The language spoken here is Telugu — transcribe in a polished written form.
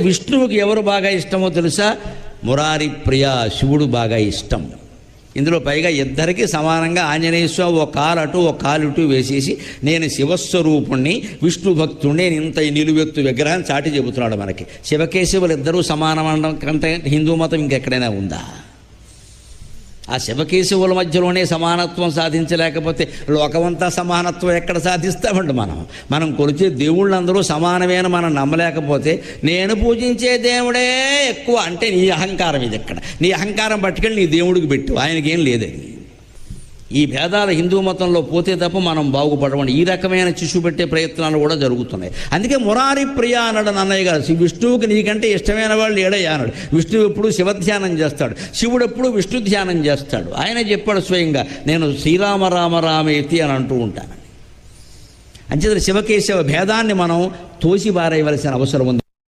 విష్ణువుకి ఎవరు బాగా ఇష్టమో తెలుసా? మురారి ప్రియ, శివుడు బాగా ఇష్టం. ఇందులో పైగా ఇద్దరికి సమానంగా ఆంజనేయ స్వామి ఒక కాలు అటు ఒక కాలు ఇటు వేసేసి నేను శివస్వరూపుణ్ణి, విష్ణు భక్తుడిని, నేను ఇంత నిలువెత్తు విగ్రహాన్ని చాటి చెబుతున్నాడు మనకి. శివకేశవులు ఇద్దరూ సమానం కంటే హిందూ మతం ఇంకెక్కడైనా ఉందా? ఆ శివకేశవుల మధ్యలోనే సమానత్వం సాధించలేకపోతే లోకమంతా సమానత్వం ఎక్కడ సాధిస్తామండి? మనం కొలిచే దేవుళ్ళందరూ సమానమైన మనం నమ్మలేకపోతే నేను పూజించే దేవుడే ఎక్కువ అంటే నీ అహంకారం. ఇది ఎక్కడ నీ అహంకారం పట్టుకెళ్ళి నీ దేవుడికి పెట్టు, ఆయనకేం లేదని. ఈ భేదాలు హిందూ మతంలో పోతే తప్ప మనం బాగుపడమండి. ఈ రకమైన చిచ్చు పెట్టే ప్రయత్నాలు కూడా జరుగుతున్నాయి. అందుకే మురారి ప్రియ అన్నాడు అన్నయ్య గారు. విష్ణువుకి నీకంటే ఇష్టమైన వాళ్ళు ఏడయ్యా అన్నాడు. విష్ణువు ఎప్పుడు శివధ్యానం చేస్తాడు, శివుడు ఎప్పుడు విష్ణు ధ్యానం చేస్తాడు. ఆయన చెప్పాడు స్వయంగా, నేను శ్రీరామ రామ రామేతి అని అంటూ ఉంటాను. అంచేత శివకేశవ భేదాన్ని మనం తోసిబారేయవలసిన అవసరం ఉంది.